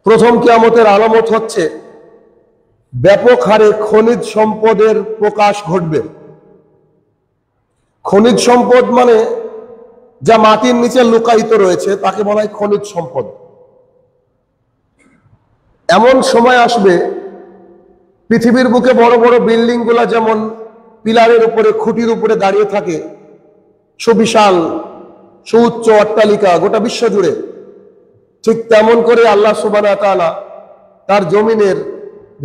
প্রথম কিয়ামতের আলামত হচ্ছে ব্যাপক হারে খনিজ সম্পদের প্রকাশ ঘটবে। খনিজ সম্পদ মানে যা মাটির নিচে লুকায়িত রয়েছে তাকে বলা হয় খনিজ সম্পদ। এমন সময় আসবে পৃথিবীর বুকে বড় বড় বিল্ডিং গুলা যেমন পিলারের উপরে খুঁটির উপরে দাঁড়িয়ে থাকে, সুবিশাল সুউচ্চ অট্টালিকা গোটা বিশ্ব জুড়ে, ঠিক তেমন করে আল্লাহ সুবহানাহু ওয়া তাআলা তার জমিনের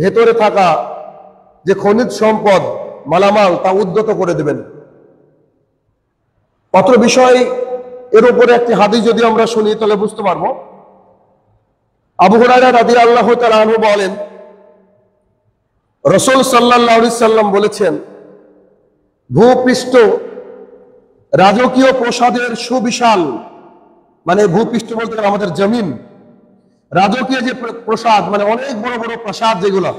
ভেতরে থাকা যে খনিজ সম্পদ মালামাল তা উদ্যত করে দেবেন। অত্র বিষয় এর উপরে একটি হাদিস যদি আমরা শুনি তাহলে বুঝতে পারবো। আবু হুরায়রা রাদিয়াল্লাহু তাআলা আনহু বলেন, রাসূল সাল্লাল্লাহু আলাইহি সাল্লাম বলেছেন, ভূপৃষ্ঠ রাজকীয় প্রসাদের সুবিশাল, মানে ভূপৃষ্ঠ বলতে আমাদের জমিন, রাজকীয় যে প্রসাদ মানে অনেক বড় বড় প্রাসাদ, যেগুলো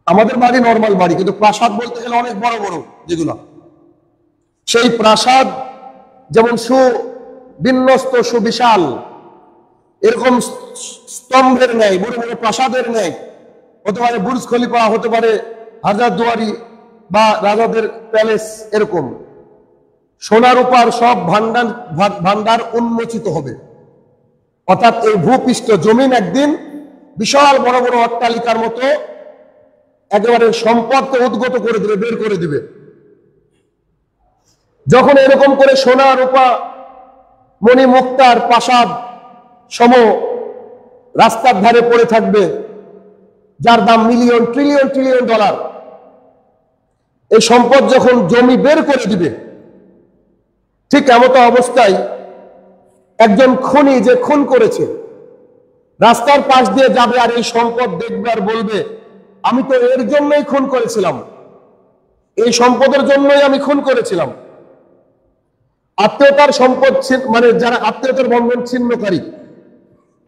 আমাদের বাড়ি নর্মাল বাড়ি, কিন্তু প্রাসাদ বলতে গেলে অনেক বড় বড় যেগুলো, সেই প্রাসাদ যেমন সুবিন্যস্ত সুবিশাল, এরকম স্তম্ভের ন্যায় বড় বড় প্রাসাদের ন্যায়, হতে পারে বুর্জ খলিফা, হতে পারে হাজার দুয়ারি বা রাজাদের প্যালেস, এরকম সোনার উপর সব ভান্ডার উন্মোচিত হবে। অর্থাৎ এই ভূপৃষ্ঠ জমিন একদিন বিশাল বড় বড় অট্টালিকার মতো একেবারে সম্পদকে উদ্গত করে দিবে, বের করে দিবে। যখন এরকম করে সোনা রূপা মণি মুক্তার প্রাসাদ সম রাস্তার ধারে পড়ে থাকবে, যার দাম মিলিয়ন ট্রিলিয়ন ট্রিলিয়ন ডলার, এই সম্পদ যখন জমি বের করে দিবে, ঠিক এমত অবস্থায় একজন খুনি যে খুন করেছে রাস্তার পাশ দিয়ে যাবে আর এই সম্পদ দেখবে আর বলবে, আমি তো এর জন্যই খুন করেছিলাম, এই সম্পদের জন্যই আমি খুন করেছিলাম। আত্মীয়তার সম্পদ মানে যারা আত্মীয়তার বন্ধন ছিন্নকারী,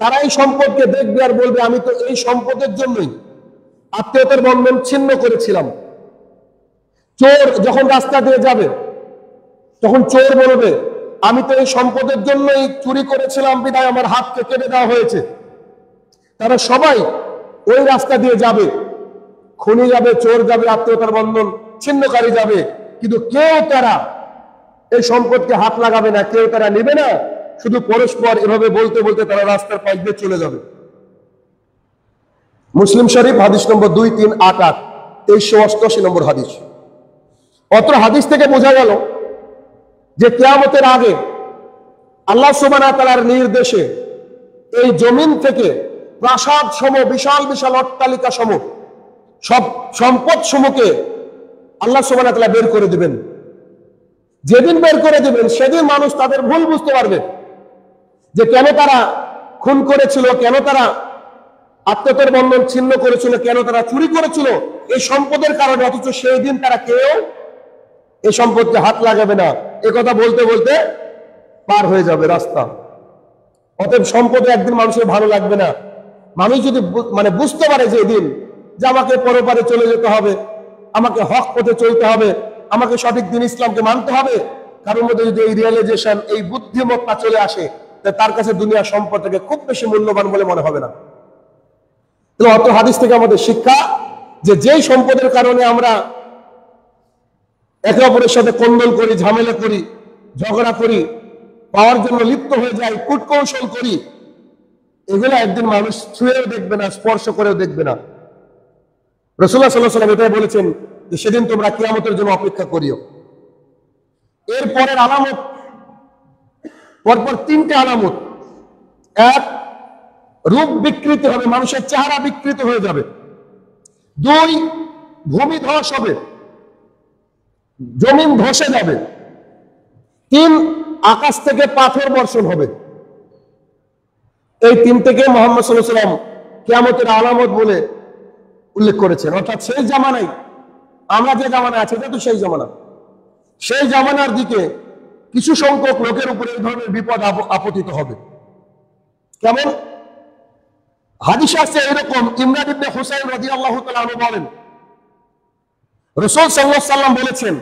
তারা এই সম্পদকে দেখবে আর বলবে, আমি তো এই সম্পদের জন্যই আত্মীয়তার বন্ধন ছিন্ন করেছিলাম। চোর যখন রাস্তা দিয়ে যাবে তখন চোর বলবে, আমি তো এই সম্পদের জন্যই চুরি করেছিলাম, বিধায় আমার হাতকে কেটে দেওয়া হয়েছে। তারা সবাই ওই রাস্তা দিয়ে যাবে, খুনি যাবে, চোর যাবে, আত্মীয়তার বন্ধন ছিন্নকারী যাবে, কিন্তু কেউ তারা এই সম্পদকে হাত লাগাবে না, কেউ তারা নেবে না। শুধু পরস্পর এভাবে বলতে বলতে তারা রাস্তার পাশ দিয়ে চলে যাবে। মুসলিম শরীফ হাদিস নম্বর 2388, 2388 নম্বর হাদিস। অত্র হাদিস থেকে বোঝা গেল যে কিয়ামতের আগে আল্লাহ সুবহানাহু ওয়া তাআলার নির্দেশে এই জমিন থেকে প্রাসাদ সম বিশাল বিশাল অট্টালিকা সম সব সম্পদ সমূহকে আল্লাহ সুবহানাহু ওয়া তাআলা বের করে দিবেন। যেদিন বের করে দিবেন সেদিন মানুষ তাদের ভুল বুঝতে পারবে, যে কেন তারা খুন করেছিল, কেন তারা আত্মীয়তার বন্ধন ছিন্ন করেছিল, কেন তারা চুরি করেছিল এই সম্পদের কারণে, অথচ সেই দিন তারা কেউ এই সম্পদকে হাত লাগাবে না। কথা বলতে বলতে পার হয়ে যাবে রাস্তা। অতএব সম্পদে একদিন মানুষের ভালো লাগবে না। মানুষ যদি মানে বুঝতে পারে যে এদিন যে আমাকে পরপারে চলে যেতে হবে, আমাকে হক পথে চলতে হবে, আমাকে সঠিক দিন ইসলামকে মানতে হবে, কারোর মধ্যে যদি এই রিয়েলাইজেশন, এই বুদ্ধিমত্তা চলে আসে, তার কাছে দুনিয়া সম্পদটাকে খুব বেশি মূল্যবান বলে মনে হবে না। তো অত হাদিস থেকে আমাদের শিক্ষা যে যেই সম্পদের কারণে আমরা একে অপরের সাথে কোন্দল করি, ঝামেলা করি, ঝগড়া করি, পাওয়ার জন্য লিপ্ত হয়ে যাই, কূটকৌশল করি, এগুলো একদিন মানুষ ছুঁয়েও দেখবে না, স্পর্শ করেও দেখবে না। রাসূলুল্লাহ সাল্লাল্লাহু আলাইহি ওয়াসাল্লাম এটাই বলেছেন যে সেদিন তোমরা কিয়ামতের জন্য অপেক্ষা করিও। এরপরের আলামত, পরপর তিনটে আলামত। এক, রূপ বিকৃতি হবে, মানুষের চেহারা বিকৃত হয়ে যাবে। দুই, ভূমি ধস হবে, জমিন ধসে যাবে। তিন, আকাশ থেকে পাথর বর্ষণ হবে। এই তিনটেকে মুহাম্মদ সাল্লাল্লাহু আলাইহি ওয়াসাল্লাম কিয়ামতের আলামত বলে উল্লেখ করেছেন। অর্থাৎ সেই জামানায়, আমরা যে জামানায় আছি এটা তো সেই জামানা, সেই জামানার দিকে কিছু সংখ্যক লোকের উপরে এই ধরনের বিপদ আপতিত হবে। কেমন? হাদিস আছে এরকম, ইমরান ইবনে হুসাইন রাদিয়াল্লাহু তাআলা আনহু বলেন, রাসূল সাল্লাল্লাহু আলাইহি ওয়াসাল্লাম বলেছেন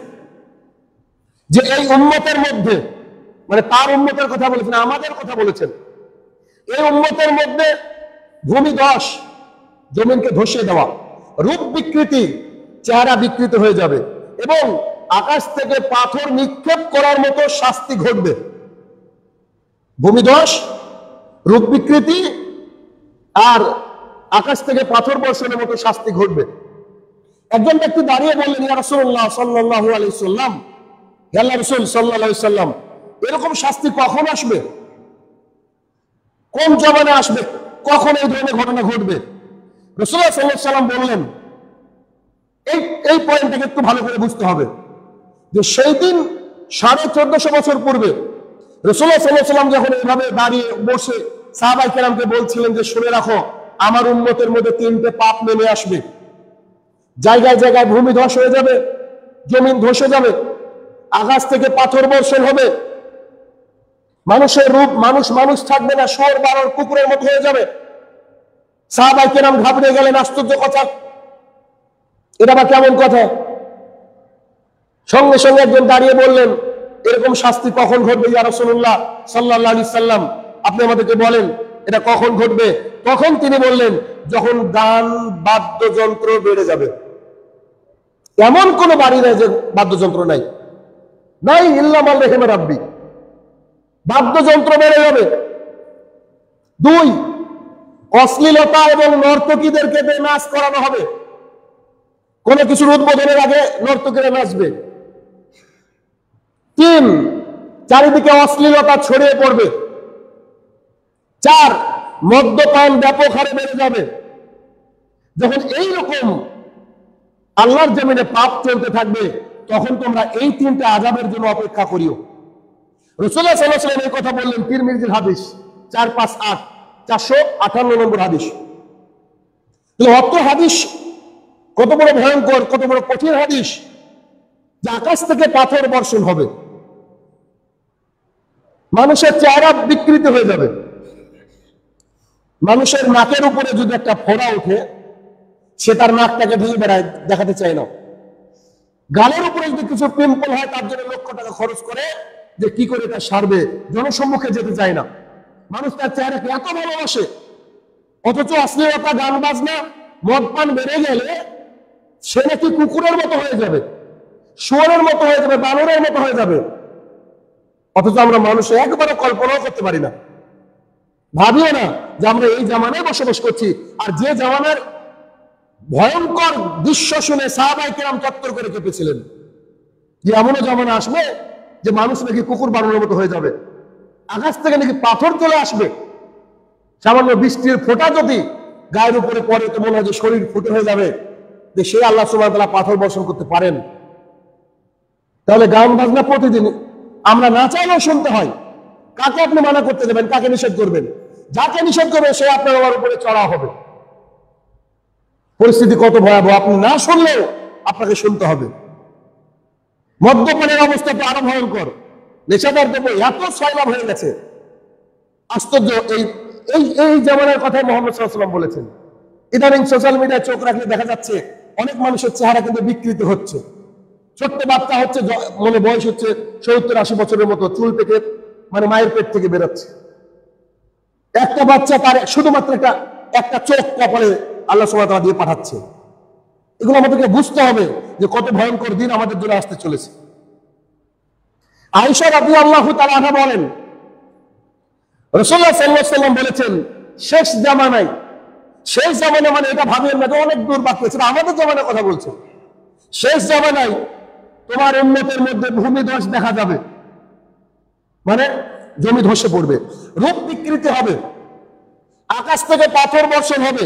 যে এই উম্মতের মধ্যে, মানে তার উম্মতের কথা বলেছেন, আমাদের কথা বলেছেন, এই উম্মতের মধ্যে ভূমিধস, জমিনকে ধসিয়ে দেওয়া, রূপ বিকৃতি, চেহারা বিকৃত হয়ে যাবে এবং আকাশ থেকে পাথর নিক্ষেপ করার মতো শাস্তি ঘটবে। ভূমিধস, রূপ বিকৃতি আর আকাশ থেকে পাথর বর্ষণের মতো শাস্তি ঘটবে। একজন ব্যক্তি দাঁড়িয়ে বললেন, ইয়া রাসূলুল্লাহ সাল্লাল্লাহু আলাইহি সাল্লাম, হে আল্লাহর রাসূল সাল্লাল্লাহু আলাইহি সাল্লাম, এরকম শাস্তি কখন আসবে, কোন জমানায় আসবে, কখন এই ধরনের ঘটনা ঘটবে? রাসূলুল্লাহ সাল্লাল্লাহু আলাইহি সাল্লাম বললেন, এই পয়েন্টটাকে একটু ভালো করে বুঝতে হবে যে সেই দিন 1450 বছর পূর্বে রাসূলুল্লাহ সাল্লাল্লাহু আলাইহি সাল্লাম যখন এইভাবে দাঁড়িয়ে বসে সাহাবায়ে কেরামকে বলছিলেন যে শুনে রাখো, আমার উম্মতের মধ্যে 3টে পাপ নেমে আসবে, জায়গায় জায়গায় ভূমি ধস হয়ে যাবে, জমিন ধসে যাবে, আকাশ থেকে পাথর বর্ষণ হবে, মানুষের রূপ মানুষ থাকবে না, শুয়োর বানর কুকুরের মতো হয়ে যাবে। সাহাবায়ে কেরাম ঘাবড়ে গেলেন, আশ্চর্য কথা, এটা আবার কেমন কথা? সঙ্গে সঙ্গে একজন দাঁড়িয়ে বললেন, এরকম শাস্তি কখন ঘটবে ইয়া রাসূলুল্লাহ সাল্লাল্লাহু আলাইহি সাল্লাম, আপনি আমাদেরকে বলেন এটা কখন ঘটবে? তখন তিনি বললেন, যখন গান বাদ্যযন্ত্র বেড়ে যাবে। এমন কোন বাড়ি নাই যে বাদ্যযন্ত্র নাই, নাই ইল্লা মান রাহিমা রাব্বি, বাদ্যযন্ত্র বেড়ে যাবে। 2, অশ্লীলতা এবং নর্তকীদেরকে দিয়ে নাচ করানো হবে, কোনো কিছুর উদ্বোধনের আগে নর্তকীরা নাচবে। 3, চারিদিকে অশ্লীলতা ছড়িয়ে পড়বে। 4, মদ্যপান ব্যাপক হারে বেড়ে যাবে। যখন এইরকম আল্লাহর জমিনে পাপ চলতে থাকবে, তখন তোমরা এই 3টে আযাবের জন্য অপেক্ষা করিও। রাসূলুল্লাহ সাল্লাল্লাহু আলাইহি ওয়াসাল্লাম এই কথা বললেন, তিরমিজির হাদিস 458, 458 নম্বর হাদিস। অত হাদিস কত বড় ভয়ঙ্কর, কত বড় কঠিন হাদিস, যে আকাশ থেকে পাথর বর্ষণ হবে, মানুষের চেহারা বিকৃত হয়ে যাবে। মানুষের নাকের উপরে যদি একটা ফোঁড়া ওঠে, সে তার নাকটাকে ভেঙে বেড়ায়, দেখাতে চায় না। গালের উপরে যদি কিছু পিম্পল হয়, তার জন্য লক্ষ টাকা খরচ করে যে কি করে এটা সারবে, জনসম্মুখে যেতে চায় না। মানুষ তার চেহারাকে এত ভালোবাসে, অথচ অশ্লীলতা, গান বাজনা, মদ পান বেড়ে গেলে সে নাকি কুকুরের মতো হয়ে যাবে, শুয়োরের মতো হয়ে যাবে, বানরের মতো হয়ে যাবে। অথচ আমরা মানুষ একবারও কল্পনাও করতে পারি না, ভাবিও না যে আমরা এই জামানায় বসবাস করছি। আর যে জামানার ভয়ঙ্কর দৃশ্য শুনে সাহাবায়ে কেরাম চত্বর করে কেঁপেছিলেন, যে এমনও জামানা আসবে যে মানুষ নাকি কুকুর বানরের মতো হয়ে যাবে, আকাশ থেকে নাকি পাথর চলে আসবে, সামান্য বৃষ্টির ফোঁটা যদি গায়ের উপরে পড়ে তো মনে হয় যে শরীর ফুটে হয়ে যাবে, যে সে আল্লাহ সুবহানাহু ওয়া তাআলা পাথর বর্ষণ করতে পারেন। তাহলে গান বাজনা প্রতিদিন আমরা না চাইলেও শুনতে হয়। কাকে আপনি মানা করতে দেবেন, কাকে নিষেধ করবেন? যাকে নিষেধ করবে সে আপনার আমার উপরে চড়া হবে। পরিস্থিতি কত ভয়াবহ, আপনি না শুনলেও আপনাকে শুনতে হবে। মদ্যপানের অবস্থা তো আরো ভয়ঙ্কর, নেশাদার দ্রব্য এত সয়লাভ হয়ে গেছে, আশ্চর্য। এই জামানার কথাই মুহাম্মদ সাল্লাল্লাহু আলাইহি ওয়াসাল্লাম বলেছেন। ইদানিং সোশ্যাল মিডিয়ায় চোখ রাখলে দেখা যাচ্ছে অনেক মানুষের চেহারা কিন্তু বিকৃত হচ্ছে। ছোট্ট বাচ্চা হচ্ছে, মনে বয়স হচ্ছে 70-80 বছরের মতো, চুল থেকে মানে মায়ের পেট থেকে বেরোচ্ছে। একটা বাচ্চা তার শুধুমাত্র একটা চোখ কপালে আল্লাহ সুবহানাহু ওয়া তাআলা দিয়ে পাঠাচ্ছে। এগুলো আমাদেরকে বুঝতে হবে যে কত ভয়ঙ্কর দিন আমাদের জন্য আসতে চলেছে। আয়েশা রাদিয়াল্লাহু তাআলা আনহা বলেন, রাসূলুল্লাহ সাল্লাল্লাহু আলাইহি ওয়াসাল্লাম বলেছেন, শেষ জামানায়, শেষ জামানা মানে এটা ভাবেন না অনেক দূর বাকি আছে, আমাদের জামানার কথা বলছে। শেষ জামানায় তোমার উম্মতের মধ্যে ভূমিধস দেখা যাবে, মানে জমি ধসে পড়বে, রূপ বিকৃতি হবে, আকাশ থেকে পাথর বর্ষণ হবে,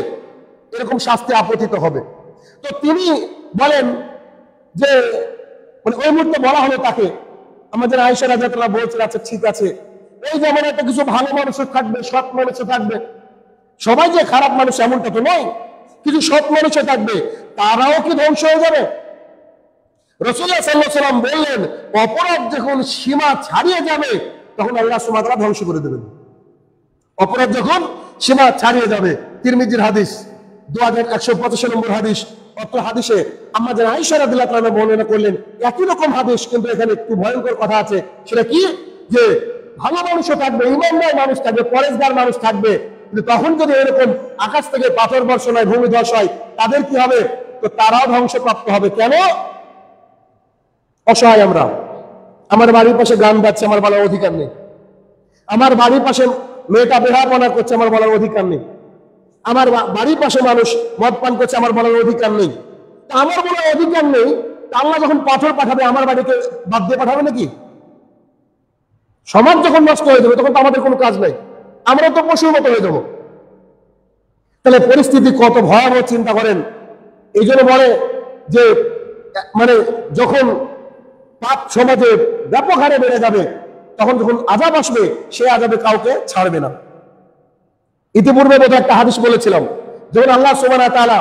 এরকম শাস্তি আপতিত হবে। তো তিনি বলেন যে মানে ওই মুহূর্তে বলা হলো তাকে, আমাদের আয়েশা রাদিয়াল্লাহু আনহা বলছেন, আচ্ছা ঠিক আছে, এই জামানায় তো কিছু ভালো মানুষ থাকবে, সৎ মানুষ থাকবে, সবাই যে খারাপ মানুষ এমনটা তো নয়, কিছু সৎ মানুষ থাকবে, তারাও কি ধ্বংস হয়ে যাবে? রাসূলুল্লাহ সাল্লাল্লাহু আলাইহি ওয়াসাল্লাম বললেন, অপরাধ যখন সীমা ছাড়িয়ে যাবে তখন আল্লাহ সুবহানাহু ওয়া তাআলা ধ্বংস করে দেবেন। অপরাধ যখন সীমা ছাড়িয়ে যাবে। তিরমিজির হাদিস 2185 নম্বর হাদিস। অত্র হাদিসে আমাদের আয়েশা রাদিয়াল্লাহু তাআলা বর্ণনা করলেন একই রকম হাদিস, কিন্তু এখানে একটু ভয়ঙ্কর কথা আছে। সেটা কি? যে ভালো মানুষও থাকবে, ইমানদার মানুষ থাকবে, পরেশগার মানুষ থাকবে, কিন্তু তখন যদি এরকম আকাশ থেকে পাথর বর্ষণ হয়, ভূমিধস হয়, তাদের কি হবে? তো তারাও ধ্বংসপ্রাপ্ত হবে। কেন? অসহায় আমরা। আমার বাড়ির পাশে গান বাজছে, আমার বলার অধিকার নেই। আমার বাড়ির পাশে মেয়েটা বেহাপনা করছে, আমার বলার অধিকার নেই। আমার বাড়ির পাশে মানুষ মদ পান করছে, আমার বলার অধিকার নেই। আমার বলার অধিকার নেই, আল্লাহ যখন পাথর পাঠাবে আমার বাড়িতে বাদ দিয়ে পাঠাবে নাকি? সমাজ যখন নষ্ট হয়ে যাবে তখন তো আমাদের কোনো কাজ নাই, আমরা তো পশুর মতো হয়ে যাবো। তাহলে পরিস্থিতি কত ভয়াবহ চিন্তা করেন। এই জন্য বলে যে মানে যখন পাপ সমাজে ব্যাপক হারে বেড়ে যাবে, তখন যখন আযাব আসবে, সে আযাবে কাউকে ছাড়বে না। ইতিপূর্বে বোধহয় একটা হাদিস বলেছিলাম, যখন আল্লাহ সুবহানাহু ওয়া তাআলা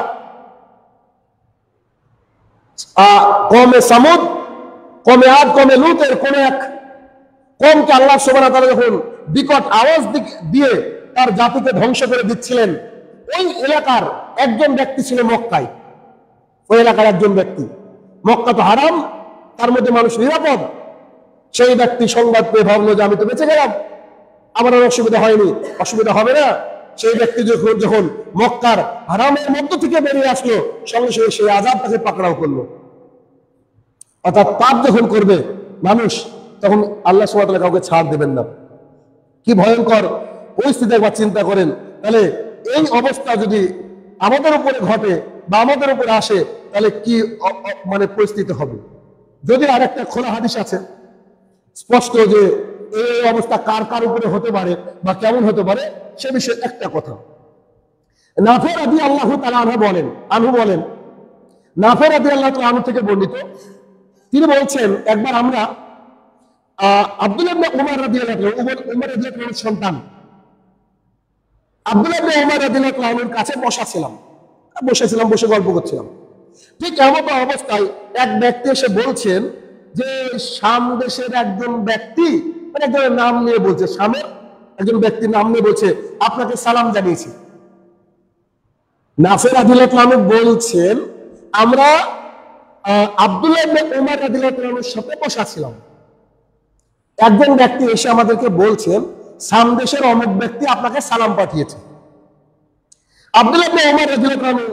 কওমে সামুদ, কওমে আদ, কওমে লূতের কোন এক কওমকে আল্লাহ সুবহানাহু ওয়া তাআলা যখন বিকট আওয়াজ দিয়ে তার জাতিকে ধ্বংস করে দিচ্ছিলেন, ওই এলাকার একজন ব্যক্তি ছিল মক্কায়। ওই এলাকার একজন ব্যক্তি, মক্কা তো হারাম, তার মধ্যে মানুষ নিরাপদ। সেই ব্যক্তি সংবাদ পেয়ে ভাবলো যে আমি তো বেঁচে গেলাম, আমার আর অসুবিধা হয়নি, অসুবিধা হবে না। সেই ব্যক্তি যখন মক্কার হারামের মধ্য থেকে বেরিয়ে আসলো, সঙ্গে সঙ্গে সেই আযাব তাকে পাকড়াও করলো। অর্থাৎ পাপ যখন করবে মানুষ, তখন আল্লাহ সুবহানাহু ওয়া তাআলা কাউকে ছাড় দেবেন না। কি ভয়ঙ্কর পরিস্থিতি একবার চিন্তা করেন। তাহলে এই অবস্থা যদি আমাদের উপরে ঘটে বা আমাদের উপরে আসে, তাহলে কি মানে পরিস্থিতি হবে? যদি আর একটা খোলা হাদিস আছে স্পষ্ট যে এই অবস্থা কার কার উপরে হতে পারে বা কেমন হতে পারে, সে বিষয়ে একটা কথা। নাফে রাদিয়াল্লাহু তাআলা আনহু বলেন, নাফে রাদিয়াল্লাহু তাআলা আনহু থেকে বর্ণিত, তিনি বলছেন, একবার আমরা আব্দুল্লাহ ইবনে উমর রাদিয়াল্লাহু আনহুর সন্তান আব্দুল্লাহ ইবনে উমর রাদিয়াল্লাহু আনহুর কাছে বসেছিলাম, বসে গল্প করছিলাম। ঠিক এমন অবস্থায় এক ব্যক্তি এসে বলছেন যে শাম দেশের একজন ব্যক্তি, মানে একজনের নাম নিয়ে বলছে, শামের একজন ব্যক্তির নাম নিয়ে বলছে, আপনাকে সালাম জানিয়েছি। নাফে রাদিয়াল্লাহু আনহু বলছেন, আমরা আব্দুল্লাহ ইবনে উমর রাদিয়াল্লাহু আনহুর সাথে বসা ছিলাম, একজন ব্যক্তি এসে আমাদেরকে বলছেন শাম দেশের অমুক ব্যক্তি আপনাকে সালাম পাঠিয়েছে। আব্দুল্লাহ ইবনে উমর রাদিয়াল্লাহু আনহু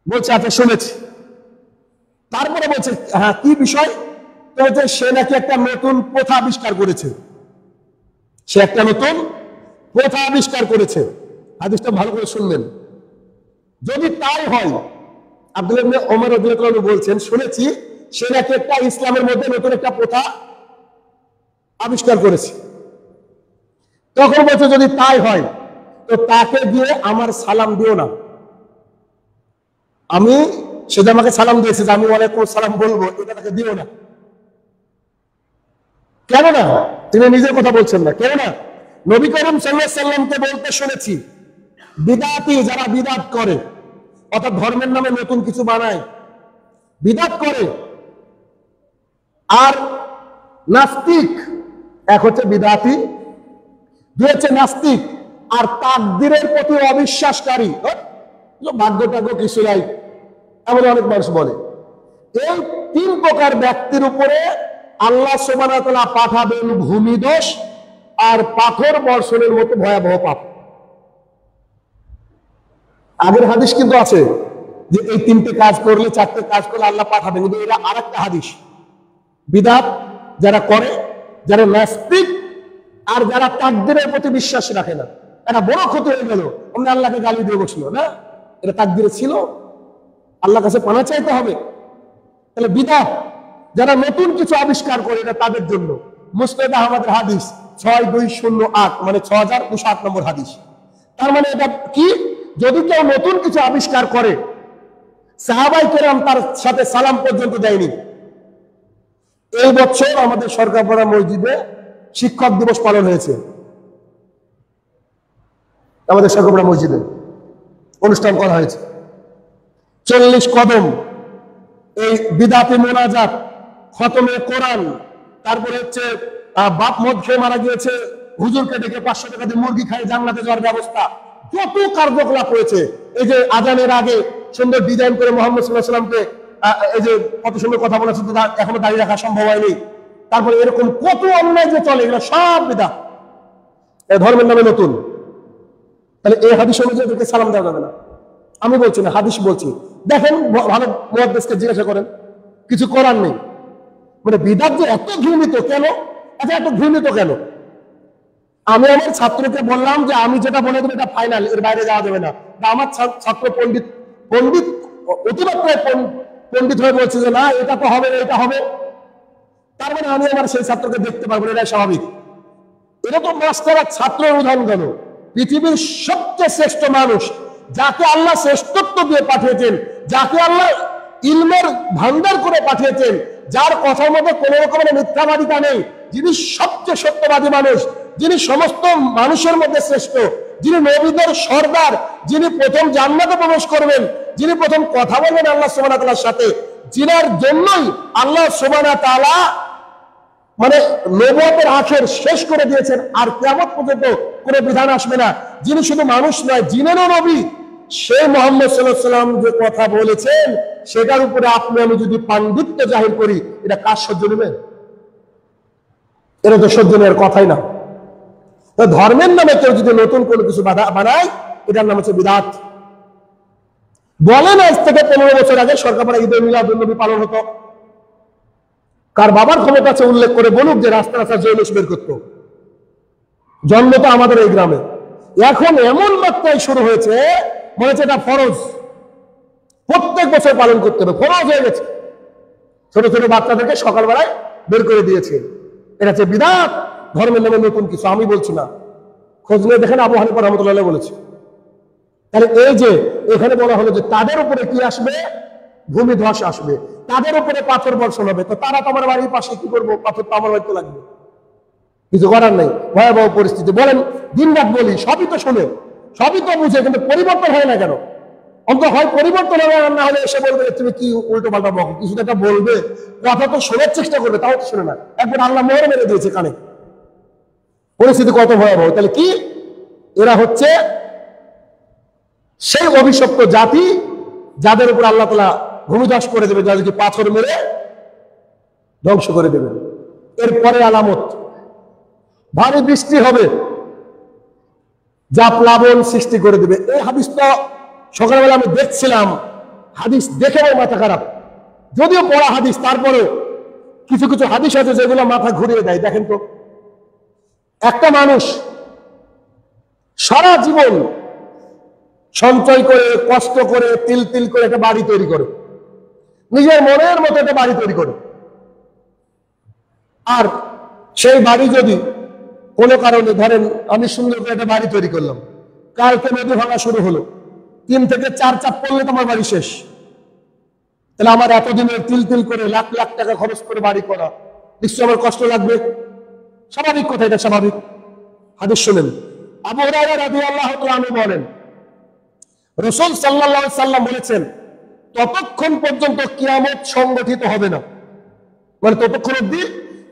বলছে, আচ্ছা শুনেছি। তারপরে বলছে, হ্যাঁ কি বিষয়? বলছে সে নাকি একটা নতুন প্রথা আবিষ্কার করেছে, সে একটা নতুন প্রথা আবিষ্কার করেছে। হাদিসটা ভালো করে শুনবেন। যদি তাই হয়, আব্দুল্লাহ ইবনে উমর রাদিয়াল্লাহু আনহু বলছেন, শুনেছি সে নাকি একটা ইসলামের মধ্যে নতুন একটা প্রথা আবিষ্কার করেছে। তখন বলছে যদি তাই হয় তো তাকে দিয়ে আমার সালাম দিও না। আমি সে যে আমাকে সালাম দিয়েছে, যে আমি ওয়ালাইকুম সালাম বলবো, এটা তাকে দিও না। কেন না? তিনি নিজের কথা বলছেন না। কেন না? নবী করিম সাল্লাল্লাহু আলাইহি সাল্লামকে বলতে শুনেছি, বিদআতি যারা বিদআত করে, অর্থাৎ ধর্মের নামে নতুন কিছু বানায়, বিদআত করে, আর নাস্তিক, এক হচ্ছে বিদআতি, দুই হচ্ছে নাস্তিক, আর তাকদীরের প্রতি অবিশ্বাসকারী, ভাগ্য টাগ্য কিছু নাই, এমন অনেক মানুষ বলে। এই তিন প্রকার ব্যক্তির উপরে আল্লাহ সুবহানাহু ওয়া তাআলা পাঠাবেন ভূমিধস আর পাথর বর্ষণের মতো ভয়াবহ পাপ। আগের হাদিস কিন্তু আছে যে এই তিনটে কাজ করলে, চারটে কাজ করলে আল্লাহ পাঠাবেন, কিন্তু এটা আরেকটা হাদিস। বিদআত যারা করে, যারা নাস্তিক, আর যারা তাকদীরের প্রতি বিশ্বাস রাখে না, এটা বড় ক্ষতি হয়ে গেল। অন্য আল্লাহকে গালি দিয়ে বসলো না, এটা তাকদীরে ছিল, আল্লাহর কাছে পানা চাইতে হবে। তাহলে বিদআত যারা নতুন কিছু আবিষ্কার করে, এটা তাদের জন্য। মুসনাদ আহমদের হাদিস 6208, মানে 6208 নম্বর হাদিস। তার মানে এটা কি? যদি কেউ নতুন কিছু আবিষ্কার করে, সাহাবায়ে কেরাম তার সাথে সালাম পর্যন্ত দেয়নি। এই বছর আমাদের সরকারপাড়া মসজিদে শিক্ষক দিবস পালন হয়েছে, আমাদের সরকারপাড়া মসজিদে অনুষ্ঠান করা হয়েছে। 40 কদম এই বিদআতি মোনাজাত, খতমে কোরআন, তারপরে হচ্ছে বাপ মদ খেয়ে মারা গিয়েছে, হুজুরকে ডেকে 500 টাকা দিয়ে মুরগি খাই জান্নাতে যাওয়ার ব্যবস্থা, যত কার্যকলাপ হয়েছে। এই যে আজানের আগে সুন্দর ডিজাইন করে মুহাম্মদ সাল্লাল্লাহু আলাইহি ওয়াসাল্লামকে, এই যে কত সুন্দর কথা বলেছে, এখনো দাঁড়িয়ে রাখা সম্ভব হয়নি। তারপরে এরকম কত অন্যায় যে চলে, এগুলো সব বিদআত, এই ধর্মের নামে নতুন। তাহলে এই হাদিস অনুযায়ী এদেরকে সালাম দেওয়া যাবে না। আমি বলছি না, হাদিস বলছি। দেখেন, ভালো মুহাদ্দিসকে জিজ্ঞাসা করেন, কিছু করার নেই। মানে বিদআত যে এত ঘৃণিত কেন? আচ্ছা, এত ঘৃণিত কেন? আমি আমার ছাত্রকে বললাম যে আমি যেটা বলে দেবো এটা ফাইনাল, এর বাইরে যাওয়া যাবে না। আমার ছাত্র পণ্ডিত পণ্ডিত অতিমাত্রায় পণ্ডিত হয়ে বলছে যে না, এটা তো হবে না, এটা হবে। তার মানে আমি আমার সেই ছাত্রকে দেখতে পারবো না, এটাই স্বাভাবিক। এটা তো মাস্টার আর ছাত্রের উদাহরণ কেন? পৃথিবীর সবচেয়ে শ্রেষ্ঠ মানুষ, যাকে আল্লাহ শ্রেষ্ঠত্ব দিয়ে পাঠিয়েছেন, যাকে আল্লাহ ইলমের ভান্ডার করে পাঠিয়েছেন, যার কথার মধ্যে কোন রকমের মিথ্যাবাদিতা নেই, যিনি সবচেয়ে সত্যবাদী মানুষ, যিনি সমস্ত মানুষের মধ্যে শ্রেষ্ঠ, যিনি নবীদের সর্দার, যিনি প্রথম জান্নাতে প্রবেশ করবেন, যিনি প্রথম কথা বলবেন আল্লাহ সুবহানাহু ওয়া তাআলার সাথে, যিনার জন্যই আল্লাহ সুবহানাহু ওয়া তাআলা মানে নবুয়তের আখের শেষ করে দিয়েছেন, আর কিয়ামত পর্যন্ত কোনো বিধান আসবে না, যিনি শুধু মানুষ নয় জিনেরও নবী, সেই মুহাম্মদ সাল্লাল্লাহু আলাইহি ওয়াসাল্লাম যে কথা বলেছেন সেটার উপরে আপনি আমি যদি পাণ্ডিত্য জাহির করি, এটা কার সহ্য নেবে? এটা তো সহ্য নেওয়ার কথাই না। তো ধর্মের নামে কেউ যদি নতুন কোনো কিছু বানায়, এটার নাম হচ্ছে বিদআত। বলেন, আজ থেকে 15 বছর আগে সরকারপাড়া ঈদে মিলাদুন্নবী পালন হতো। কার বাবার ক্ষমতা আছে উল্লেখ করে বলুক যে রাস্তা রাস্তা জৈলুস বের করতো? জন্ম তো আমাদের এই গ্রামে। এখন এমন মাত্রায় শুরু হয়েছে, মনে হচ্ছে এটা ফরজ, প্রত্যেক বছর পালন করতে হবে, ফরজ হয়ে গেছে। ছোট ছোট বাচ্চাদেরকে সকালবেলায় বের করে দিয়েছে। এটা হচ্ছে বিদআত, ধর্মের নামে নতুন কিছু। আমি বলছি না, খোঁজ নিয়ে দেখেন, আবু হানিফা রাহমাতুল্লাহ বলেছে। তাহলে এই যে এখানে বলা হলো যে তাদের উপরে কি আসবে? ভূমিধস আসবে, তাদের উপরে পাথর বর্ষণ হবে। তো তারা তো আমার বাড়ির পাশে, কি করবো? পাথর তো আমার বাড়িতে লাগবে, কিছু করার নেই। ভয়াবহ পরিস্থিতি। বলেন, দিন রাত বলি, সবই তো শোনে, সবই তো বুঝে, কিন্তু পরিবর্তন হয় না কেন? অন্তত হয় পরিবর্তন হবে, আর না হলে এসে বলবে তুমি কি উল্টো পাল্টা বকো, কিছু একটা বলবে, কথা তো শোনার চেষ্টা করবে, তাও তো শোনে না। একবার আল্লাহ মোহর মেরে দিয়েছে কানে। পরিস্থিতি কত ভয়াবহ! তাহলে কি? এরা হচ্ছে সেই অভিশপ্ত জাতি, যাদের উপর আল্লাহ তাআলা ভূমিধস করে দেবে, যাদেরকে পাথর মেরে ধ্বংস করে দেবেন। এরপরে আলামত, ভারী বৃষ্টি হবে, যা প্লাবন সৃষ্টি করে দেবে। এই হাদিসটা সকালবেলা আমি দেখছিলাম, হাদিস দেখে আমার মাথা খারাপ। যদিও পড়া হাদিস, তারপরেও কিছু কিছু হাদিস আছে যেগুলো মাথা ঘুরিয়ে দেয়। দেখেন তো, একটা মানুষ সারা জীবন সঞ্চয় করে, কষ্ট করে, তিল তিল করে একটা বাড়ি তৈরি করে, নিজের মনের মতো একটা বাড়ি তৈরি করে, আর সেই বাড়ি যদি কোনো কারণে, ধরেন আমি সুন্দর করে একটা বাড়ি তৈরি করলাম, কালকে নদী ভাঙা শুরু হলো, 3 থেকে 4 চাপ পড়লে তোমার বাড়ি শেষ। তাহলে আমার এতদিনের তিল তিল করে লাখ লাখ টাকা খরচ করে বাড়ি করা, নিশ্চয় আমার কষ্ট লাগবে। স্বাভাবিক কথা, এটা স্বাভাবিক। হাদিস শুনেন, আবু হুরায়রা রাদিয়াল্লাহু তাআলা আনহু বলেন, রাসূল সাল্লাল্লাহু আলাইহি সাল্লাম বলেছেন, ততক্ষণ পর্যন্ত কিয়ামত সংগঠিত হবে না, মানে ততক্ষণ অবধি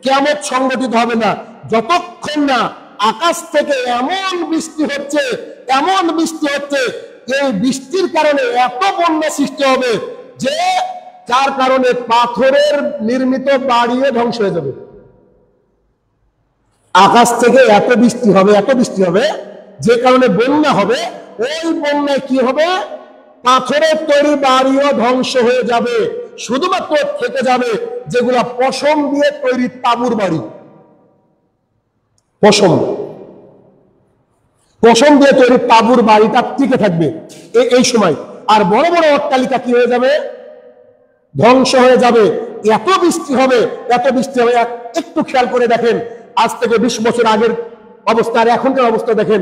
কিয়ামত সংগঠিত হবে না, যতক্ষণ না আকাশ থেকে এমন বৃষ্টি হচ্ছে, এমন বৃষ্টি হচ্ছে, এই বৃষ্টির কারণে এত বন্যা সৃষ্টি হবে যে যার কারণে পাথরের নির্মিত বাড়িও ধ্বংস হয়ে যাবে। আকাশ থেকে এত বৃষ্টি হবে, এত বৃষ্টি হবে, যে কারণে বন্যা হবে। ওই বন্যায় কি হবে? পাথরের তৈরি বাড়িও ধ্বংস হয়ে যাবে, শুধুমাত্র থেকে যাবে যেগুলা পশম দিয়ে তৈরি তাঁবুর বাড়ি। পশম দিয়ে তৈরি তাঁবুর বাড়িটা টিকে থাকবে এই সময়। আর বড় বড় অট্টালিকা কি হয়ে যাবে? ধ্বংস হয়ে যাবে। এত বৃষ্টি হবে, এত বৃষ্টি হবে। একটু খেয়াল করে দেখেন, আজ থেকে 20 বছর আগের অবস্থা আর এখনকার অবস্থা দেখেন,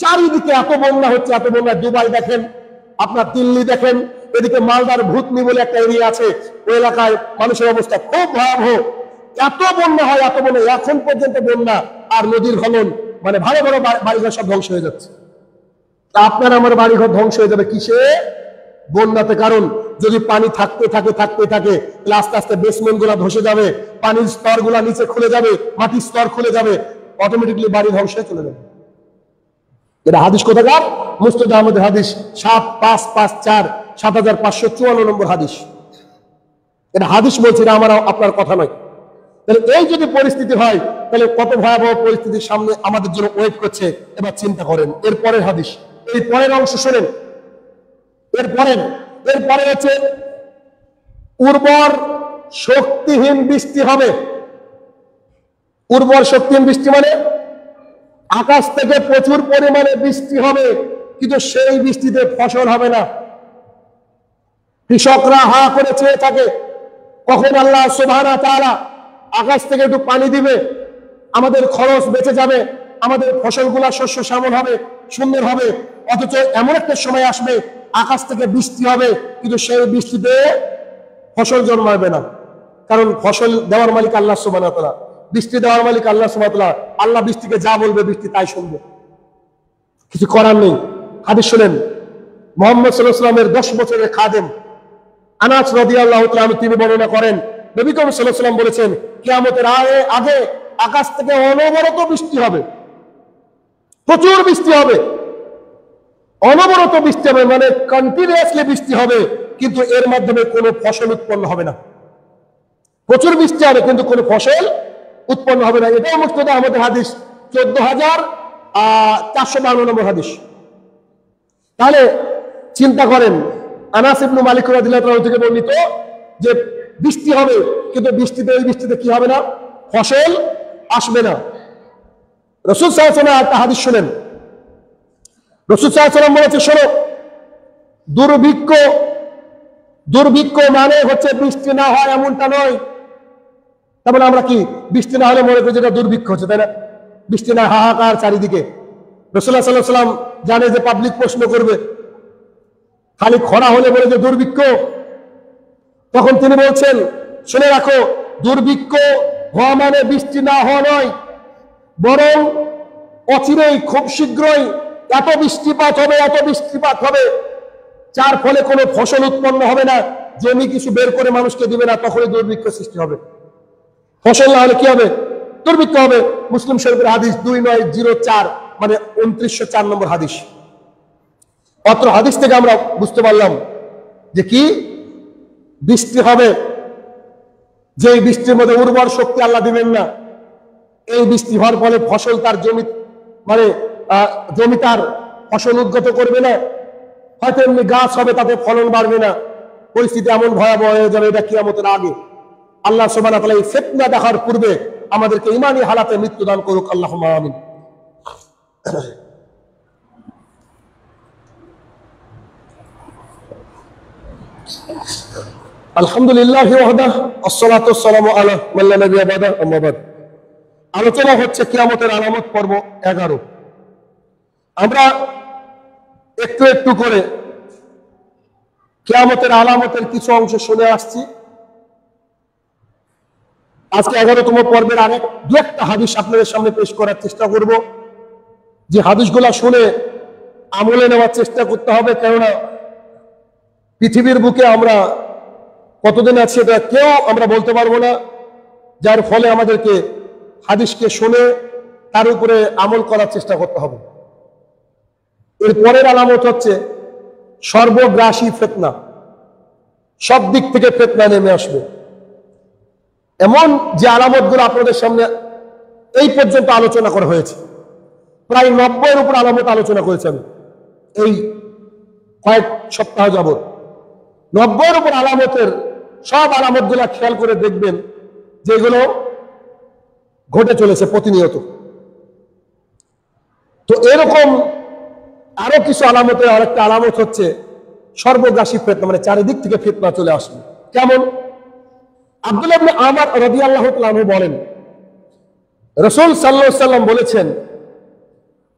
চারিদিকে এত বন্যা হচ্ছে, এত বন্যা। দুবাই দেখেন, আপনার দিল্লি দেখেন, এদিকে মালদার ভূতনি বলে একটা এরিয়া আছে, ওই এলাকায় মানুষের অবস্থা খুব ভয়াবহ। এত বন্যা হয়, এত বন্যা, এখন পর্যন্ত বন্যা আর নদীর খনন, মানে ভালো ভালো বাড়িঘর সব ধ্বংস হয়ে যাচ্ছে। আপনার আমার বাড়িঘর ধ্বংস হয়ে যাবে কিসে? বন্যাতে। কারণ যদি পানি থাকতে থাকে তাহলে আস্তে আস্তে বেসমেন্ট গুলা ধসে যাবে, পানির স্তর গুলা নিচে খুলে যাবে, মাটির স্তর খুলে যাবে, অটোমেটিকলি বাড়ি ধ্বংস হয়ে চলে যাবে। এটা হাদিস কোথাকার? মুস্তাদ আহমদের হাদিস 7554 7554 নম্বর হাদিস। এটা হাদিস বলছি, এটা আমার আপনার কথা নয়। তাহলে এই যদি পরিস্থিতি হয় তাহলে কত ভয়াবহ পরিস্থিতির সামনে আমাদের জন্য ওয়েট করছে। এবার চিন্তা করেন এর পরের হাদিস, এই পরের অংশ শোনেন। এরপরে হচ্ছে উর্বর শক্তিহীন বৃষ্টি হবে। উর্বর শক্তিহীন বৃষ্টি মানে আকাশ থেকে প্রচুর পরিমাণে বৃষ্টি হবে, কিন্তু সেই বৃষ্টিতে ফসল হবে না। কৃষকরা হা করে চেয়ে থাকে কখন আল্লাহ সুবহানাহু ওয়া তাআলা আকাশ থেকে একটু পানি দিবে, আমাদের খরচ বেঁচে যাবে, আমাদের ফসলগুলা শস্য শ্যামল হবে, সুন্দর হবে। অথচ এমন একটা সময় আসবে আকাশ থেকে বৃষ্টি হবে, কিন্তু সেই বৃষ্টিতে ফসল জন্মাবে না। কারণ ফসল দেওয়ার মালিক আল্লাহ সুবহানাহু ওয়া তাআলা, বৃষ্টি দেওয়ার মালিক আল্লাহ সুবহানাহু ওয়া তাআলা। আল্লাহ বৃষ্টিকে যা বলবে বৃষ্টি তাই শুনবে, কিছু করার নেই। হাদিস শুনেন, মুহাম্মদ সাল্লাল্লাহু আলাইহি ওয়াসাল্লামের 10 বছরের খাদেম আনাস রাদিয়াল্লাহু তাআলা তিনি বর্ণনা করেন, নবী করিম সাল্লাল্লাহু আলাইহি ওয়াসাল্লাম বলেছেন, কিয়ামতের আগে আকাশ থেকে অনবরত বৃষ্টি হবে, প্রচুর বৃষ্টি হবে, অনবরত বৃষ্টি হবে, মানে কন্টিনিউয়াসলি বৃষ্টি হবে, কিন্তু এর মাধ্যমে কোনো ফসল উৎপন্ন হবে না। প্রচুর বৃষ্টি হবে কিন্তু কোনো ফসল উৎপন্ন হবে না। এটাও মুসনাদে আহমদের হাদিস 14,452 নম্বর হাদিস। তাহলে চিন্তা করেন, আনাস ইবনে মালিক রাদিয়াল্লাহু তাআলা থেকে বর্ণিত যে বৃষ্টি হবে, কিন্তু ওই বৃষ্টিতে কি হবে না? ফসল আসবে না। রাসূল সাল্লাল্লাহু আলাইহি ওয়াসাল্লাম একটা হাদিস শুনেন, রাসূল সাল্লাল্লাহু আলাইহি ওয়াসাল্লাম বলেছে, শোনো, দুর্ভিক্ষ মানে হচ্ছে বৃষ্টি না হয় এমনটা নয়। তারপরে আমরা কি বৃষ্টি না হলে মনে করি যেটা দুর্ভিক্ষ হচ্ছে, তাই না? বৃষ্টি না, হাহাকার চারিদিকে। রাসূলুল্লাহ সাল্লাল্লাহু আলাইহি ওয়াসাল্লাম জানে যে পাবলিক প্রশ্ন করবে, খালি খরা হলে বলে যে দুর্ভিক্ষ। তখন তিনি বলছেন, শুনে রাখো, দুর্ভিক্ষ হওয়া মানে বৃষ্টি না হওয়া নয়, বরং অচিরেই খুব শীঘ্রই এত বৃষ্টিপাত হবে যার ফলে কোনো ফসল উৎপন্ন হবে না, জমি কিছু বের করে মানুষকে দিবে না, তখনই দুর্ভিক্ষ সৃষ্টি হবে। ফসল না হলে কি হবে? দুর্ভিক্ষ হবে। মুসলিম শরীফের হাদিস 2904, মানে 2904 নম্বর হাদিস। অত্র হাদিস থেকে আমরা বুঝতে পারলাম যে কি বৃষ্টি হবে, যে বৃষ্টির মধ্যে উর্বর শক্তি আল্লাহ দিবেন না। এই বৃষ্টি হওয়ার ফলে ফসল তার জমি তার ফসল উদ্গত করবে না, হয়তো এমনি গাছ হবে, তাতে ফলন বাড়বে না। পরিস্থিতি এমন ভয়াবহ হয়ে যাবে, এটা কিয়ামতের আগে। আল্লাহ সুবহানাহু ওয়া তাআলা এই ফিতনা দেখার পূর্বে আমাদেরকে ঈমানী হালাতে মৃত্যু দান করুক, আল্লাহুম্মা আমিন। আলহামদুলিল্লাহি ওয়াহদাহ, আসসালাতু ওয়াসসালামু আলা মান লা নাবিয়্যা বা'দাহু, আম্মা বা'দ। আলোচনা হচ্ছে কিয়ামতের আলামত পর্ব 11। আমরা একটু একটু করে কিয়ামতের আলামতের কিছু অংশ শুনে আসছি। আজকে 11তম পর্বের আরেক দু একটা হাদিস আপনাদের সামনে পেশ করার চেষ্টা করব, যে হাদিসগুলা শুনে আমলে নেওয়ার চেষ্টা করতে হবে। কেননা পৃথিবীর বুকে আমরা কতদিন আছি এটা কেউ আমরা বলতে পারবো না, যার ফলে আমাদেরকে হাদিসকে শুনে তার উপরে আমল করার চেষ্টা করতে হবে। এর পরের আলামত হচ্ছে সর্বগ্রাসী ফিতনা, সব দিক থেকে ফিতনা নেমে আসবে। এমন যে আলামতগুলো আপনাদের সামনে এই পর্যন্ত আলোচনা করা হয়েছে, প্রায় 90-এর উপর আলামত আলোচনা করেছি আমি এই কয়েক সপ্তাহ যাবত। 90-এর উপর আলামতের সব আলামতগুলো খেয়াল করে দেখবেন যেগুলো ঘটে চলেছে প্রতিনিয়ত। তো এরকম আরো কিছু আলামতের আরেকটা আলামত হচ্ছে সর্বগ্রাসী ফিতনা, মানে চারিদিক থেকে ফিতনা চলে আসবে। কেমন? আব্দুল্লাহ ইবনে আমর রাদিয়াল্লাহু তাআলা আনহু বলেন, রাসূল সাল্লাল্লাহু আলাইহি ওয়াসাল্লাম বলেছেন,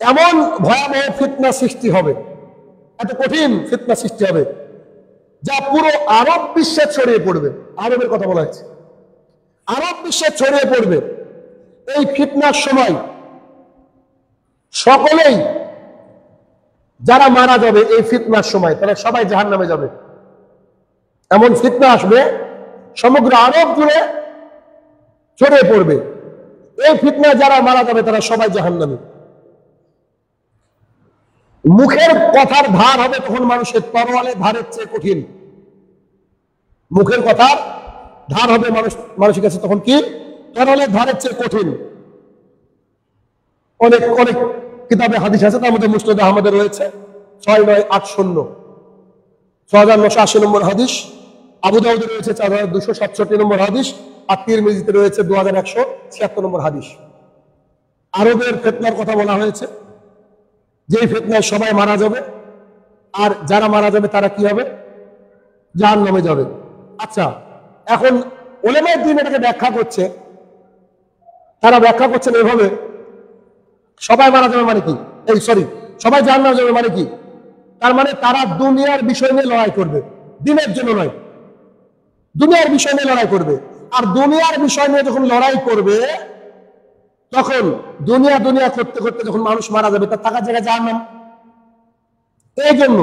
এমন ভয়াবহ ফিতনা সৃষ্টি হবে, এত কঠিন ফিতনা সৃষ্টি হবে যা পুরো আরব বিশ্বে ছড়িয়ে পড়বে। আরবের কথা বলা হয়েছে, আরব বিশ্বে ছড়িয়ে পড়বে। এই ফিতনার সময় সকলেই যারা মারা যাবে এই ফিতনার সময়, তারা সবাই জাহান্নামে যাবে। এমন ফিতনা আসবে সমগ্র আরব জুড়ে ছড়িয়ে পড়বে। এই ফিতনা যারা মারা যাবে তারা সবাই জাহান্নামী। মুখের কথার ধার হবে তখন মানুষের তরোয়ালের ধারের চেয়ে কঠিন। মুখের কথার ধার হবে মানুষের কাছে তখন কি? তরলের ধারের চেয়ে কঠিন। অনেক অনেক কিতাবে হাদিস আছে, তার মধ্যে মুসনাদ আহমদের রয়েছে 6980, 6980 নম্বর হাদিস। আবু দাউদে রয়েছে 4267 নম্বর হাদিস। আর তিরমিজিতে রয়েছে 2176 নম্বর হাদিস। আরবের ফিতনার কথা বলা হয়েছে, যেই ফিতনায় সবাই মারা যাবে, আর যারা মারা যাবে তারা কি হবে? জাহান্নামে যাবে। আচ্ছা, এখন উলামায়ে দ্বীন এটাকে ব্যাখ্যা করছে, তারা ব্যাখ্যা করছেন এভাবে, সবাই মারা যাবে মানে কি, সবাই জাহান্নামে যাবে মানে কি? তার মানে তারা দুনিয়ার বিষয় নিয়ে লড়াই করবে, দিনের জন্য নয়, দুনিয়ার বিষয় নিয়ে লড়াই করবে। আর দুনিয়ার বিষয় নিয়ে যখন লড়াই করবে, তখন দুনিয়া দুনিয়া করতে করতে যখন মানুষ মারা যাবে, তার থাকার জায়গায় জাহান্নাম। এই জন্য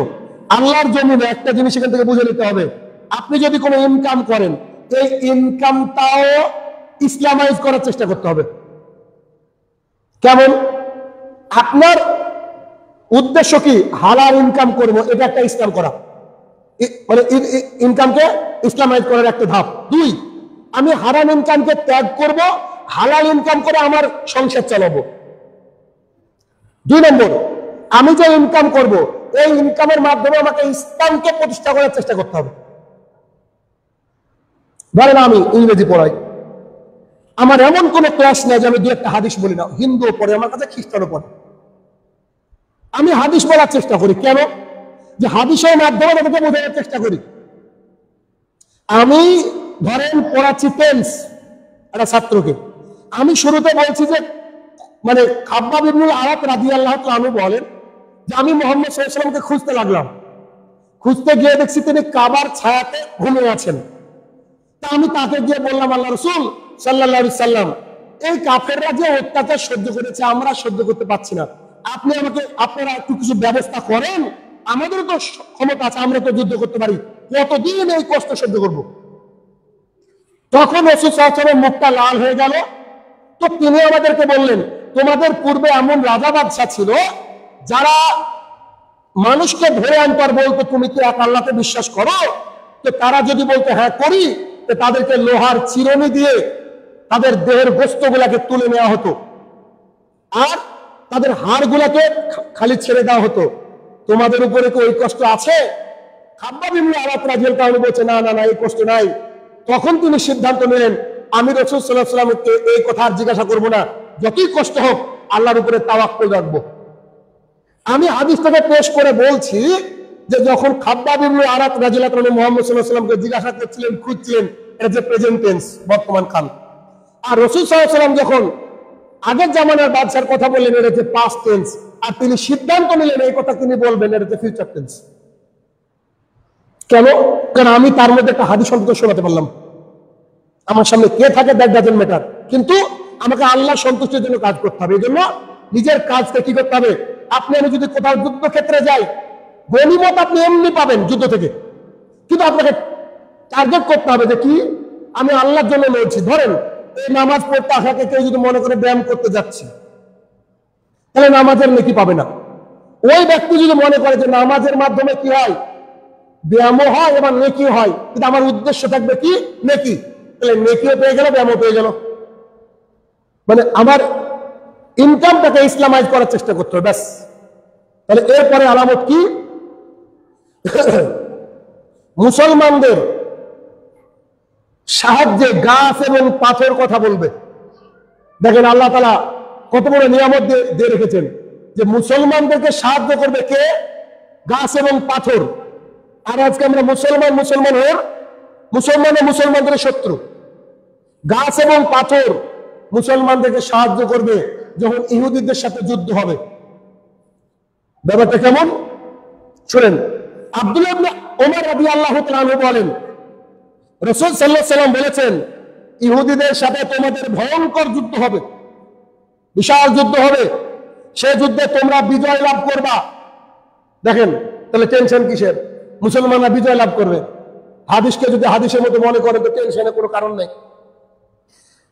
আল্লাহর জমিনে একটা জিনিস এখান থেকে বুঝে নিতে হবে, আপনি যদি কোনো ইনকাম করেন, এই ইনকামটাও ইসলামাইজ করার চেষ্টা করতে হবে। কেমন? আপনার উদ্দেশ্য কি? হালাল ইনকাম করবো, এটা একটা ইসলাম করা, মানে ইনকামকে ইসলামাইজ করার একটা ধাপ। 2, আমি হারাম ইনকামকে ত্যাগ করব, হালাল ইনকাম করে আমার সংসার চালাবো। 2 নম্বর, আমি যে ইনকাম করব, এই ইনকামের মাধ্যমে আমাকে ইসলামকে প্রতিষ্ঠা করার চেষ্টা করতে হবে। ধরেন আমি ইংরেজি পড়াই, আমার এমন কোনো ক্লাস নেই যে আমি 2-1টা হাদিস বলি না, হিন্দুও পড়ে, আমার কাছে খ্রিস্টানও পড়ে, আমি হাদিস বলার চেষ্টা করি। কেন? যে হাদিসের মাধ্যমে তাদেরকে বোঝানোর চেষ্টা করি। আমি ধরেন পড়াচ্ছি টেন্স একটা ছাত্রকে, আমি শুরুতে বলছি যে মানে খাব্বাব ইবনুল আরাত রাদিয়াল্লাহু তাআলা আনহু বলেন যে আমি মুহাম্মদ সাল্লাল্লাহু আলাইহি ওয়াসাল্লামকে খুঁজতে লাগলাম, খুঁজতে গিয়ে দেখছি তিনি কাবার ছায়াতে ঘুমিয়ে আছেন। তা আমি তাকে গিয়ে বললাম, আল্লাহ রাসূল সাল্লাল্লাহু আলাইহি সাল্লাম, এই কাফেররা যে অত্যাচার সহ্য করেছে আমরা সহ্য করতে পারছি না, আপনি আপনারা একটু কিছু ব্যবস্থা করেন, আমাদেরও তো ক্ষমতা আছে, আমরা তো যুদ্ধ করতে পারি, কতদিন এই কষ্ট সহ্য করব? তখন রাসূল সাল্লাল্লাহু আলাইহি ওয়াসাল্লামের মুখটা লাল হয়ে গেল। তো তিনি আমাদেরকে বললেন, তোমাদের পূর্বে এমন রাজা বাদশা ছিল যারা মানুষকে ধরে আনতো আর বলতো তুমি কি এক আল্লাহকে বিশ্বাস করো? তো তারা যদি বলতো হ্যাঁ করি, তো তাদেরকে লোহার চিরুনি দিয়ে তাদের দেহের গোশতগুলোকে তুলে নেওয়া হতো, আর তাদের হাড়গুলোকে খালি ছেড়ে দেওয়া হতো। তোমাদের উপরে কি ওই কষ্ট আছে? খাব্বাব ইবনে আরাত রাদিয়াল্লাহু আনহু বলছে, না না না, এই কষ্ট নাই। তখন তিনি সিদ্ধান্ত নিলেন, আমি রাসূল সাল্লাল্লাহু আলাইহি ওয়াসাল্লামকে এই কথা আর জিজ্ঞাসা করব না, যতই কষ্ট হোক আল্লাহর উপরে তাওয়াক্কুল রাখবো। আমি হাদিসটাকে পেশ করে বলছি যে যখন খাব্বাব ইবনে আরাত রাদিয়াল্লাহু আনহু মুহাম্মদ সাল্লাল্লাহু আলাইহি ওয়াসাল্লামকে জিজ্ঞাসা করছিলেন, খুঁজছিলেন, এটা যে প্রেজেন্ট টেন্স, বর্তমান কাল। আর রাসূল সাল্লাল্লাহু আলাইহি ওয়াসাল্লাম যখন আগের জামানার বাদশার কথা বললেন, এটা যে পাস্ট টেন্স, আর তিনি সিদ্ধান্ত নিলেন এই কথা তিনি বলবেন, এটা যে ফিউচার টেন্স। কেন? কারণ আমি তার মধ্যে একটা হাদিস অন্তত শোনাতে পারলাম। আমার সামনে কে থাকে দ্যাট ডাজন্ট ম্যাটার, কিন্তু আমাকে আল্লাহর সন্তুষ্টির জন্য কাজ করতে হবে। এই জন্য নিজের কাজকে কি করতে হবে? আমি যদি কোথাও যুদ্ধক্ষেত্রে যাই, গনিমত আপনি এমনি পাবেন যুদ্ধ থেকে, কিন্তু আপনাকে টার্গেট করতে হবে যে কি আমি আল্লাহর জন্য লড়ছি। ধরেন এই নামাজ পড়তে আসাকে কেউ যদি মনে করে ব্যায়াম করতে যাচ্ছি, তাহলে নামাজের নেকি পাবে না। ওই ব্যক্তি যদি মনে করে যে নামাজের মাধ্যমে কি হয়, ব্যায়ামও হয় এবং নেকি হয়, কিন্তু আমার উদ্দেশ্য থাকবে কি নেকি, তাহলে নেকিও পেয়ে গেল, ব্যায়ামও পেয়ে গেল। মানে আমার ইনকামটাকে ইসলামাইজ করার চেষ্টা করতে হবে, ব্যাস। তাহলে এরপরে আলামত কি? মুসলমানদের সাহায্যে গাছ এবং পাথর কথা বলবে। দেখেন আল্লাহ তাআলা কত বড় নিয়ামত দিয়ে রেখেছেন যে মুসলমানদেরকে সাহায্য করবে কে? গাছ এবং পাথর। আর আজকে আমরা মুসলমানদের শত্রু। গাছ এবং পাথর মুসলমানদেরকে সাহায্য করবে যখন ইহুদিদের সাথে যুদ্ধ হবে। ব্যাপারটা কেমন শুনেন। আব্দুল্লাহ ইবনে ওমর রাদিয়াল্লাহু তাআলা আনহু বলেন, রাসূল সাল্লাল্লাহু আলাইহি ওয়াসাল্লাম বলেছেন, ইহুদিদের সাথে তোমাদের ভয়ঙ্কর যুদ্ধ হবে, বিশাল যুদ্ধ হবে, সেই যুদ্ধে তোমরা বিজয় লাভ করবা। দেখেন তাহলে টেনশন কিসের? মুসলমানরা বিজয় লাভ করবে। হাদিসকে যদি হাদিসের মতো মনে করে তো টেনশনের কোনো কারণ নেই।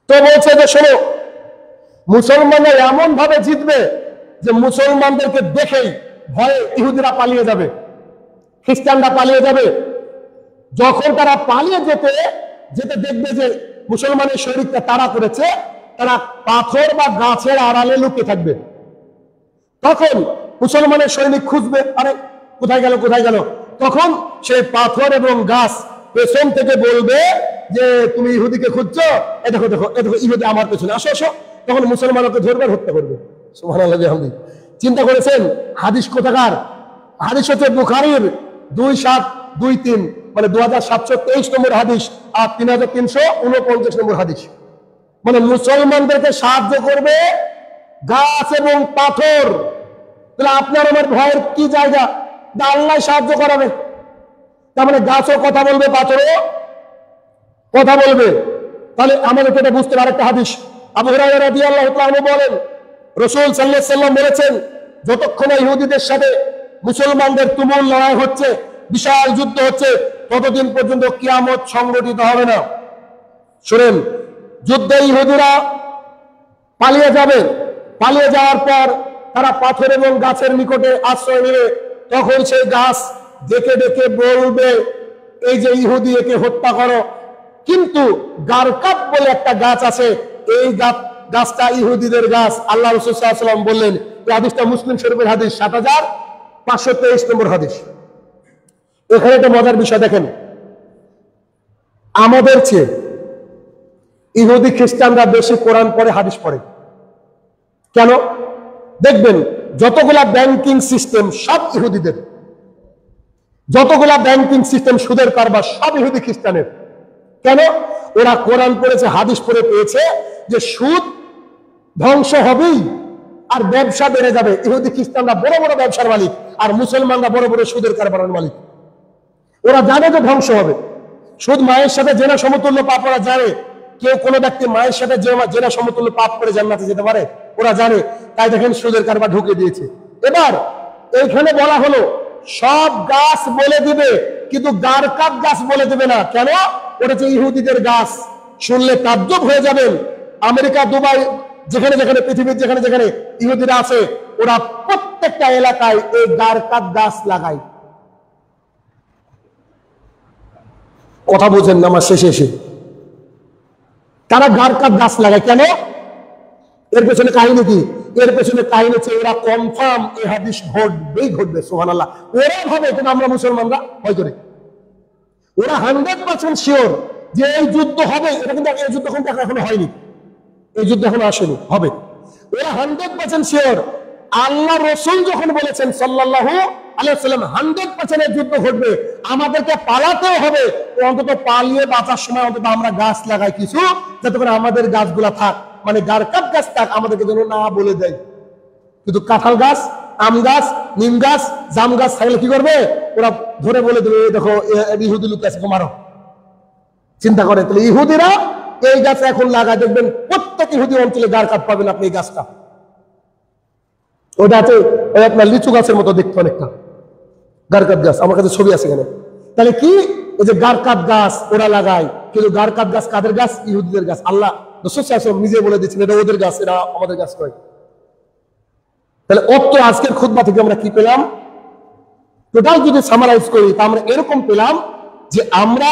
তো বলছে যে শোনো, মুসলমানরা এমন ভাবে জিতবে যে মুসলমানদেরকে দেখেই ভয়ে ইহুদিরা পালিয়ে যাবে, খ্রিস্টানরা পালিয়ে যাবে। যখন তারা পালিয়ে যেতে যেতে দেখবে যে মুসলমানের সৈনিকরা তাড়া করেছে, তারা পাথর বা গাছের আড়ালে লুকিয়ে থাকবে। তখন মুসলমানের সৈনিক খুঁজবে, আরে কোথায় গেল কোথায় গেল, তখন সেই পাথর এবং গাছ পেছন থেকে বলবে যে তুমি ইহুদিকে খুঁজছো, এ দেখো দেখো এ দেখো ইহুদি আমার পেছনে, আসো আসো। তখন মুসলমানকে ধরবে, হত্যা করবে। সুবহানাল্লাহ বিহামদিহি। চিন্তা করেছেন হাদিস কোথাকার? হাদিস হচ্ছে বুখারীর 2723, মানে 2723 নম্বর হাদিস আর 3349 নম্বর হাদিস। মানে মুসলমানদেরকে সাহায্য করবে গাছ এবং পাথর। তাহলে আপনার আমার ভয়ের কি জায়গা? আল্লাহ সাহায্য করাবে। তার মানে গাছও কথা বলবে, পাথরও কথা বলবে। তাহলে আমাদের এটা বুঝতে হবে। আরেকটা হাদিস, আবু হুরায়রা রাদিয়াল্লাহু তাআলা আনহু বলেন, রাসূল সাল্লাল্লাহু আলাইহি ওয়াসাল্লাম বলেছেন, যতক্ষণ ইহুদিদের সাথে মুসলমানদের তুমুল লড়াই হচ্ছে, বিশাল যুদ্ধ হচ্ছে, ততদিন পর্যন্ত কিয়ামত সংগঠিত হবে না। শুনেন, যুদ্ধে ইহুদিরা পালিয়ে যাবে, পালিয়ে যাওয়ার পর তারা পাথর এবং গাছের নিকটে আশ্রয় নেবে। তখন সেই গাছ ডেকে ডেকে বলবে, এই যে ইহুদি, একে হত্যা করো। কিন্তু গারকাত বলে একটা গাছ আছে, এই গাছটা ইহুদিদের গাছ। আল্লাহ রাসূল সাল্লাল্লাহু আলাইহি ওয়াসাল্লাম বললেন, এই হাদিসটা মুসলিম শরীফের হাদিস 7523 নম্বর হাদিস। এখানে একটা মজার বিষয় দেখেন, আমাদের চেয়ে ইহুদি খ্রিস্টানরা বেশি কোরআন পড়ে, হাদিস পড়ে। কেন? দেখবেন যতগুলা ব্যাংকিং সিস্টেম সব ইহুদিদের, যতগুলা ব্যাংকিং সিস্টেম সুদের কারবার সব ইহুদি খ্রিস্টানের। কেন? ওরা কোরআন পড়েছে, হাদিস পড়ে পেয়েছে যে সুদ ধ্বংস হবেই আর ব্যবসা বেড়ে যাবে। ইহুদি খ্রিস্টানরা বড় বড় ব্যবসার মালিক আর মুসলমানরা বড় বড় সুদের কারবারের মালিক। ওরা জানে যে ধ্বংস হবে। সুদ মায়ের সাথে জেনা সমতুল্য পাপ, ওরা জানে। কেউ কোনো ব্যক্তি মায়ের সাথে জেনা সমতুল্য পাপ করে জান্নাতে যেতে পারে, ওরা জানে। তাই দেখেন সুদের কারবার ঢুকে দিয়েছে। এবার এইখানে বলা হলো সব গাছ বলে দিবে, কিন্তু গারকাত গাছ বলে দিবে না। কেন? ওটা হচ্ছে ইহুদিদের গাছ। শুনলে তাজ্জব হয়ে যাবেন। আমেরিকা, দুবাই, যেখানে যেখানে পৃথিবীর যেখানে যেখানে ইহুদিরা আছে, ওরা প্রত্যেকটা এলাকায় এই গারকাত গাছ লাগায়। কথা বোঝেন না আমার শেষে এসে? তারা গারকাত গাছ লাগায় কেন? এর পেছনে কাহিনী কি? এর পেছনে কাহিনী হচ্ছে এরা কনফার্ম এই হাদিস ঘটবেই ঘটবে। সুবহানাল্লাহ। ওরা ভাবে, কিন্তু আমরা মুসলমানরা ভয় করি। ওরা 100% শিওর যে এই যুদ্ধ হবে। এটা কিন্তু এই যুদ্ধ কিন্তু এখনো হয়নি, এই যুদ্ধ এখনো আসেনি, হবে। ওরা 100% শিওর। আল্লাহ রাসূল যখন বলেছেন সাল্লাল্লাহু আলাইহি ওয়াসাল্লাম 100% এই যুদ্ধ ঘটবে, আমাদেরকে পালাতেও হবে। অন্তত পালিয়ে বাঁচার সময় অন্তত আমরা গাছ লাগাই কিছু, যাতে করে আমাদের গাছগুলা থাক, মানে গারকাত গাছ থাক, আমাদেরকে যেন না বলে দেয়। কিন্তু কাঁঠাল গাছ, আম গাছ, নিম গাছ, জাম গাছ থাকলে কি করবে? ওরা ধরে বলে দেবে, দেখো ইহুদি লোক আছে, মারো। চিন্তা করে, তাহলে ইহুদিরা এই গাছ এখন লাগায়, দেখবেন প্রত্যেক ইহুদি অঞ্চলে গারকাত পাবেন আপনি এই গাছটা। ওটা আছে আপনার লিচু গাছের মতো দেখতে অনেকটা, গারকাত গাছ। আমার কাছে ছবি আছে এখানে। তাহলে কি, এই যে গারকাত গাছ ওরা লাগায়, কিন্তু গারকাত গাছ কাদের গাছ? ইহুদিদের গাছ। আল্লাহ রাসূল সাল্লাল্লাহু আলাইহি ওয়াসাল্লাম নিজে বলে দিচ্ছেন এটা ওদের গাছ, এরা আমাদের গাছ নয়। তাহলে আজকের খুতবা থেকে আমরা কি পেলাম? টোটাল যদি সামারাইজ করি, তা আমরা এরকম পেলাম যে আমরা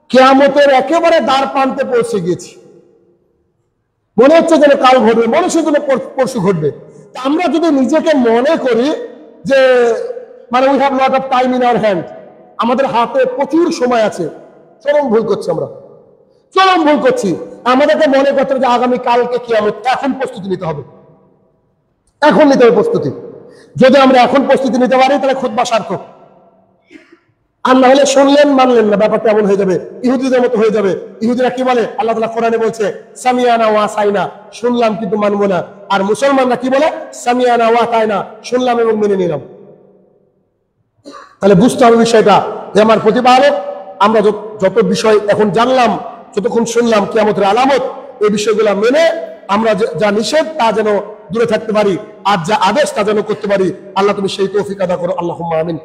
কিয়ামতের একেবারে দ্বার প্রান্তে পৌঁছে গিয়েছি। মনে হচ্ছে যেন কাল ঘটবে, মনে হচ্ছে যেন পরশু ঘটবে। তা আমরা যদি নিজেকে মনে করি যে মানে we have lot of time in our hand, আমাদের হাতে প্রচুর সময় আছে, চরম ভুল করছি আমরা, চরম ভুল করছি। আমাদেরকে মনে করতে হবে যে আগামী কালকে কিয়ামত, এখন প্রস্তুতি নিতে হবে, এখন নিতে হবে প্রস্তুতি। যদি আমরা এখন প্রস্তুতি নিতে পারি তাহলে খুতবা সার্থক। আর না হলে শুনলেন মানলেন না, ব্যাপারটা এমন হয়ে যাবে, ইহুদিদের মতো হয়ে যাবে। ইহুদিরা কি বলে? আল্লাহ তাআলা কোরআনে বলছে সামিয়ানা ওয়া আতাইনা, শুনলাম কিন্তু মানবো না। আর মুসলমানরা কি বলে? সামিয়ানা ওয়া আতাইনা, শুনলাম এবং মেনে নিলাম। তাহলে বুঝতে হবে বিষয়টা যে আমার প্রতিপালক, আমরা যত বিষয় এখন জানলাম, যতক্ষণ শুনলাম কিয়ামতের আলামত, এই বিষয়গুলো মেনে আমরা যা নিষেধ তা যেন দূরে থাকতে পারি, আর যা আদেশ তা যেন করতে পারি। আল্লাহ তুমি সেই তৌফিক আদা করো। আল্লাহুম্মা আমিন।